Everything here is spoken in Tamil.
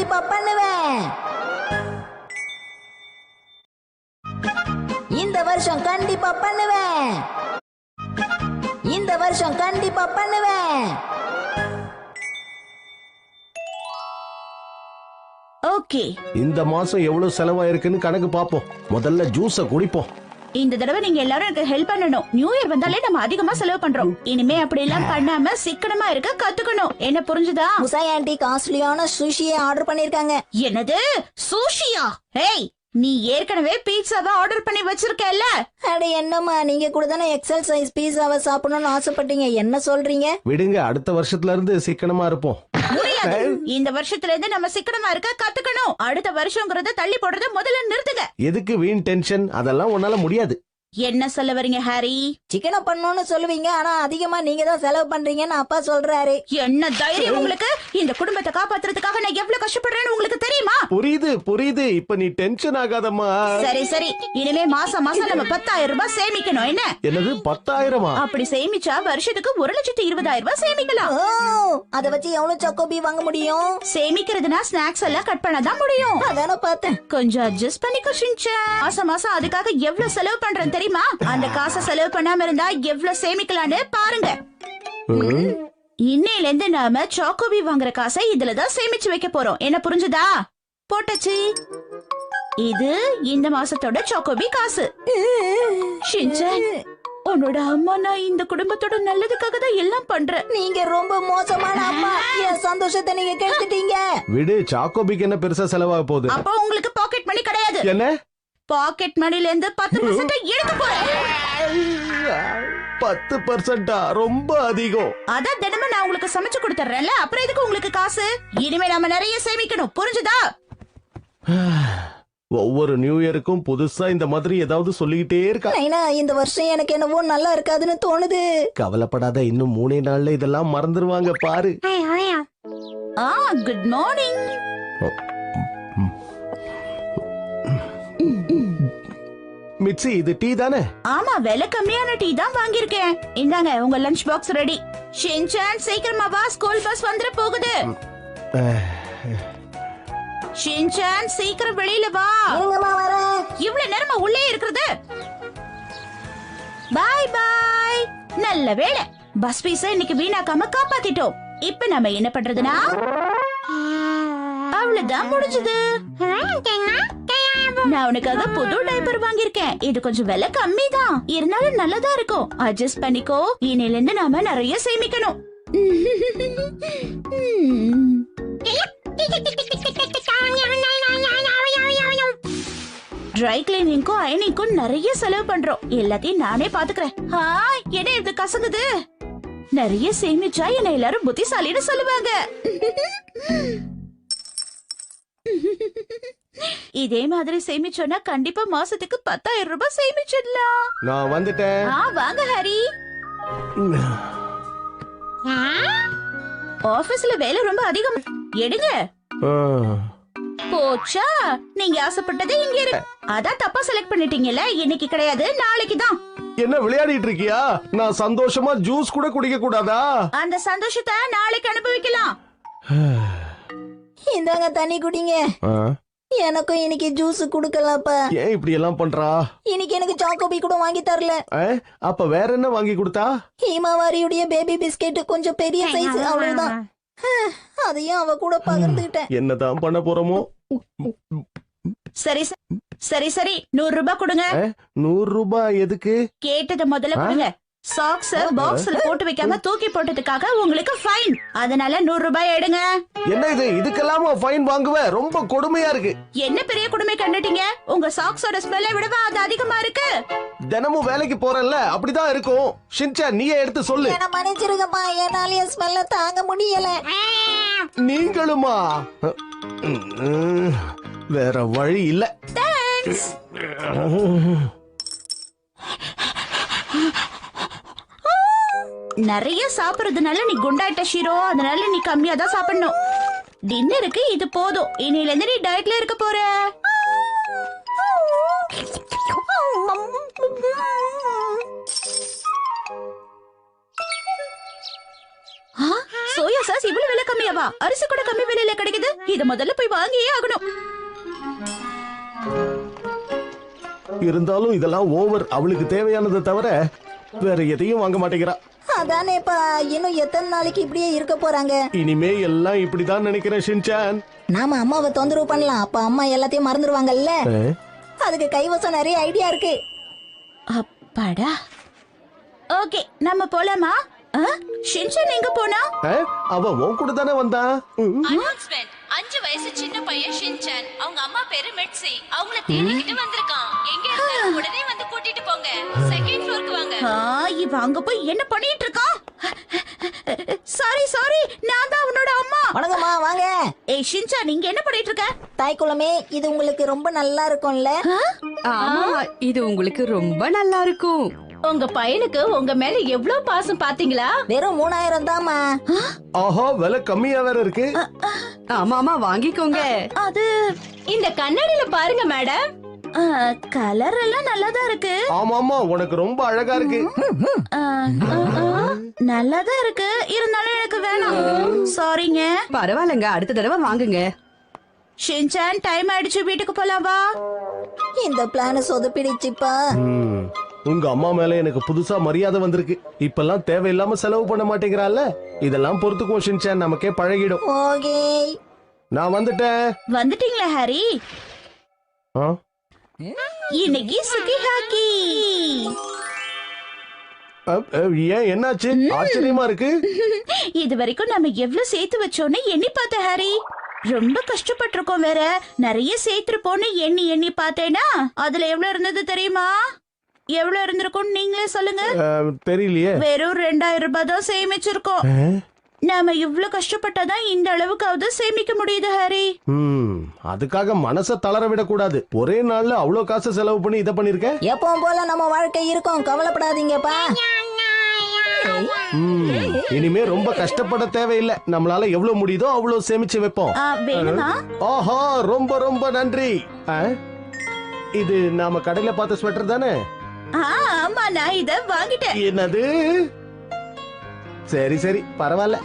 கண்டிப்பா பண்ணுவேன். இந்த வருஷம் கண்டிப்பா பண்ணுவேன். இந்த வருஷம் கண்டிப்பா பண்ணுவேன். ஓகே, இந்த மாசம் எவ்வளவு செலவாயிருக்குன்னு கணக்கு பாப்போம். முதல்ல ஜூஸ குடிப்போம். இந்த தடவை நீங்க எல்லாரும் எனக்கு ஹெல்ப் பண்ணணும். நியூ இயர் வந்தாலே நம்ம அதிகமா செலவு பண்றோம். இனிமே அப்படி எல்லாம் பண்ணாம சிக்கனமா இருக்க கத்துக்கணும். என்ன புரிஞ்சுதா? முசாய் ஆண்டி காஸ்ட்லியான சுஷியை ஆர்டர் பண்ணிருக்காங்க. என்னது சுஷியா? ஹேய், நீ ஏற்கனவே பீட்சாவை ஆர்டர் பண்ணி வச்சிருக்கல. அட என்னம்மா, நீங்க கூட தானே எக்ஸல் சைஸ் பீஸாவை சாப்பிடணும்னு ஆசைப்பட்டீங்க. என்ன சொல்றீங்க? விடுங்க, அடுத்த வருஷத்துல இருந்து சிக்கனமா இருப்போம். முடியாது. இந்த வருஷத்துல இருந்து நம்ம சிக்கனமா இருக்க கத்துக்கணும். அடுத்த வருஷம்ங்கறத தள்ளி போடுறத முதல்ல நிறுத்துங்க. எதுக்கு வீண் டென்ஷன்? அதெல்லாம் உன்னால முடியாது. என்ன சொல்ல வரீங்க ஹாரி? சிக்கனை பண்ணணும்னு சொல்லுவீங்க, ஆனா அதிகமா நீங்க தான் செலவு பண்றீங்கன்னு அப்பா சொல்றாரு. என்ன தைரியம் உங்களுக்கு? இந்த குடும்பத்தை காப்பாத்துறதுக்காக நான் எவ்வளவு கஷ்டப்படுறேன்னு உங்களுக்கு தெரியுமா? புரியுது புரியுது. இப்ப நீ டென்ஷன் ஆகாதம்மா. சரி சரி, இனிமே மாசம் மாசம் நம்ம 10,000 ரூபாய் சேமிக்கணும். என்ன? என்னது 10,000? அப்படி சேமிச்சா வருஷத்துக்கு 1,20,000 ரூபாய் சேமிக்கலாம். அத வச்சு எவ்வளவு சாக்கோபி வாங்க முடியும்? சேமிக்கிறதுனா ஸ்நாக்ஸ் எல்லாம் கட் பண்ணதான் முடியும். அதான பார்த்தேன். கொஞ்சம் அட்ஜஸ்ட் பண்ணிக்கோ ஷின்சான். மாசம் மாசம் அதுக்காக எவ்வளவு செலவு பண்றேன் தெரியுமா? அந்த காசை செலவு பண்ணாம இருந்தா எவ்வளவு சேமிக்கலான்னு பாருங்க. இன்னையில இருந்து நாம சாக்கோபி வாங்குற காசை இதுலதான் சேமிச்சு வைக்க போறோம். என்ன புரிஞ்சுதா? போட்டச்சு. இது இந்த மாசத்தோட சாக்கோபி காசு. ஷின்சான், உன்னோட அம்மா நான் இந்த குடும்பத்தோட நல்லதுக்காக தான் எல்லாம் பண்றேன். நீங்க ரொம்ப மோசமான அம்மா. என் சந்தோஷத்தை நீங்க கெடுத்துட்டீங்க. விடு, சாக்கோபிக்கு என்ன பெருசா செலவாக போகுது? அப்போ உங்களுக்கு பாக்கெட் மணி கிடையாது. என்ன? பாக்கெட் மணில இருந்து 10% எடுக்க போறேன். 10%? ரொம்ப அதிகம். அதான் தினமும் நான் உங்களுக்கு சமைச்சு கொடுத்துறேன்ல, அப்புறம் எதுக்கு உங்களுக்கு காசு? இனிமே நாம நிறைய சேமிக்கணும். புரிஞ்சுதா? ஒவ்வொரு நியூ இயருக்கும் புதுசா இந்த மாதிரி ஏதாவது சொல்லிக்கிட்டே இருக்கா. நைனா, இந்த வருஷம் எனக்கு என்னவோ நல்லா இருக்காதுன்னு தோணுது. கவலைப்படாத, இன்னும் 3 நாள்ல இதெல்லாம் மறந்துருவாங்க பாரு. Good morning. மிட்சி, இது டீ தானே? ஆமா, விலை கம்மியான டீ தான் வாங்கியிருக்கேன். இந்தாங்க உங்க லஞ்ச் பாக்ஸ் ரெடி. ஷின்சான் சீக்கிரமா வா, ஸ்கூல் பஸ் வந்துட போகுது. ஷின்சான் சீக்கிரம் வெளியில வா. இவ்வளவு நேரமா உள்ளே இருக்கிறது. பாய் பாய். நல்ல வேளை, பஸ் ஃபீஸை இன்னைக்கு வீணாக்காம காப்பாத்திட்டோம். இப்ப நம்ம என்ன பண்றதுன்னா, அவ்வளவுதான் முடிஞ்சது. நான் உனக்காக புது டைப்பர் வாங்கியிருக்கேன். இது கொஞ்சம் விலை கம்மி தான், இருந்தாலும் நல்லதா இருக்கும். அட்ஜஸ்ட் பண்ணிக்கோ. இனில இருந்து நாம நிறைய சேமிக்கணும். ட்ரை கிளீனிங்க்கும் அயனிங்க்கும் நிறைய செலவு பண்றோம். எல்லாத்தையும் நானே பாத்துக்கிறேன். என்ன இது கசங்குது? நிறைய சேமிச்சா என்ன எல்லாரும் புத்திசாலின்னு சொல்லுவாங்க. இதே மாதிரி சேமிச்சோன்னா கண்டிப்பா மாசத்துக்கு 10,000 ரூபாய் சேமிச்சிடலாம். நான் வந்துட்டேன். வாங்க ஹரி. ஆபீஸ்ல வேலை ரொம்ப அதிகம். எடுங்க. போச்சா, நீங்க ஆசைப்பட்டது இங்க இருக்கு. அதான் தப்பா செலக்ட் பண்ணிட்டீங்கல்ல. இன்னைக்கு கிடையாது, நாளைக்கு தான். என்ன விளையாடிட்டு இருக்கியா? நான் சந்தோஷமா ஜூஸ் கூட குடிக்க கூடாதா? அந்த சந்தோஷத்தை நாளைக்கு அனுபவிக்கலாம். இந்தாங்க தண்ணி குடிங்க. எனக்கும் இன்னைக்கு ஜூஸ் குடுக்கலாம்ப்பா. ஏன் இப்படி எல்லாம் பண்றா? இன்னைக்கு எனக்கு சாக்கோபி கூட வாங்கி தரல. அப்ப வேற என்ன வாங்கி கொடுத்தா? ஹீமாவாரியுடைய பேபி பிஸ்கெட் கொஞ்சம் பெரிய சைஸ், அவ்வளவுதான். அதையும் அவ கூட பகிர்ந்துகிட்டேன். என்னதான் பண்ண போறோமோ? சரி சரி சரி, 100 ரூபாய் கொடுங்க. 100 ரூபாய் எதுக்கு? கேட்டத முதல்ல கொடுங்க. சாக்ஸ் பாக்ஸ்ல போட்டு வைக்காம தூக்கி போட்டதுக்காக உங்களுக்கு ஃபைன். அதனால 100 ரூபாய் எடுங்க. என்ன இது? இதுக்கெல்லாம் ஃபைன் வாங்குவ? ரொம்ப கொடுமையா இருக்கு. என்ன பெரிய கொடுமை கண்டுட்டீங்க? உங்க சாக்ஸோட ஸ்மெல்லை விடவா அது அதிகமா இருக்கு? தினமும் வேலைக்கு போறேன்ல, அப்படிதான் இருக்கும். ஷின்சான், நீயே எடுத்து சொல்லு. என்ன மன்னிச்சிருங்கப்பா, என்னால ஸ்மெல்ல தாங்க முடியல. நீங்களுமா? வேற வழி இல்ல. தேங்க்ஸ். நிறைய சாப்பிடுறதுனால நீ குண்டாயிட்ட ஷீரோ. அதனால நீ கம்மியா தான் சாப்பிடணும். டின்னருக்கு இது போதும். இன்னையில இருந்து நீ டயட்ல இருக்க போற. சோயா சாஸ் இவ்வளவு விலை கம்மியாவா? அரிசி கூட கம்மி விலையில கிடைக்குது. இத முதல்ல போய் வாங்கியே ஆகணும். இருந்தாலும் இதெல்லாம் ஓவர். அவளுக்கு தேவையானதை தவிர வேற எதையும் வாங்க மாட்டேங்கிறா. அதானேப்பா, இன்னும் எத்தனை நாளைக்கு இப்படியே இருக்க போறாங்க? இனிமே எல்லாம் இப்படிதான் நினைக்கிறேன் ஷின்சான். நாம அம்மாவை தொந்தரவு பண்ணலாம், அப்ப அம்மா எல்லாத்தையும் மறந்துடுவாங்கல்ல. அதுக்கு கைவசம் நிறைய ஐடியா இருக்கு. அப்பாடா. ஓகே, நம்ம போலாமா? ஷின்சான் எங்க போனா? அவ உன் கூட தானே வந்தா. அனௌன்ஸ்மென்ட். 5 வயசு சின்ன பையன் ஷின்சான், அவங்க அம்மா பேரு மெட்சி, அவங்கள தேடிக்கிட்டு வந்திருக்கான். எங்க இருந்தாலும் உடனே வந்து கூட்டிட்டு போங்க. செகண்ட் ஃப்ளோருக்கு வாங்க. இவ அங்க போய் என்ன பண்ணிட்டு இருக்கான்? சாரி, நான் தான் உன்னோட அம்மா. வணக்கம்மா, வாங்க. ஏய் ஷின்சான், நீங்க என்ன பண்ணிட்டு இருக்க? தாய்க்குளமே, இது உங்களுக்கு ரொம்ப நல்லா இருக்கும்ல? ஆமா, இது உங்களுக்கு ரொம்ப நல்லா இருக்கும். உங்க பையனுக்கு உங்க மேல எவ்வளவு பாசம் பாத்தீங்களா? வெறும் 3000 தாம்மா. ஆஹா, விலை கம்மியா வேற இருக்கு. ஆமாமா, வாங்கிக்கோங்க. அது இந்த கண்ணாடியில பாருங்க மேடம். கலர் எல்லாம் நல்லாதான் இருக்கு. ஆமாமா, உனக்கு ரொம்ப அழகா இருக்கு. நல்லாதான் இருக்கு, இருந்தாலும் எனக்கு வேணாம். சாரிங்க. பரவாயில்லங்க, அடுத்த தடவை வாங்குங்க. ஷின்சான், டைம் ஆயிடுச்சு, வீட்டுக்கு போலாம் வா. இந்த பிளான் சொதப்பிடுச்சுப்பா. உங்க அம்மா மேல எனக்கு புதுசா மரியாதை வந்திருக்கு. இப்பெல்லாம் தேவையில்லாம செலவு பண்ண மாட்டேங்கிறாள். இதெல்லாம் பொறுத்துக்குவோம் ஷின்சான், நமக்கே பழகிடும். ஓகே, நான் வந்துட்டேன். வந்துட்டீங்களா ஹாரி? ஆ? இன்னைக்கு சுகி ஹாக்கி. ஏன், என்னாச்சு? ஆச்சரியமா இருக்கு. இது வரைக்கும் நம்ம எவ்வளவு சேர்த்து வச்சோன்னு எண்ணி பார்த்த ஹாரி. ரொம்ப கஷ்டப்பட்டிருக்கோம் வேற. நிறைய சேர்த்திருப்போன்னு எண்ணி பார்த்தேனா அதுல எவ்வளவு இருந்தது தெரியுமா? எவ்வளவு இருந்திருக்கும் நீங்களே சொல்லுங்க. தெரியலையே. வெறும் 2000 ரூபாய் தான் சேமிச்சிருக்கோம். நாம இவ்வளவு கஷ்டப்பட்டாதான் இந்த அளவுக்காவது சேமிக்க முடியுது ஹாரி. அதுக்காக மனச தளர விடக்கூடாது. ஒரே நாள்ல அவ்வளவு காசு செலவு பண்ணி இதை பண்ணிருக்க. எப்பவும் போல நம்ம வாழ்க்கை இருக்கும், கவலைப்படாதீங்கப்பா. இனிமே ரொம்ப கஷ்டப்பட தேவையில்லை. நம்மளால எவ்வளவு முடியுதோ அவ்வளவு சேமிச்சு வைப்போம். வேணுமா? ஆஹா, ரொம்ப ரொம்ப நன்றி. இது நாம கடையில பார்த்த ஸ்வெட்டர் தானே? ஆமா, நான் இத வாங்கிட்டேன். என்னது? சரி பரவாயில்ல.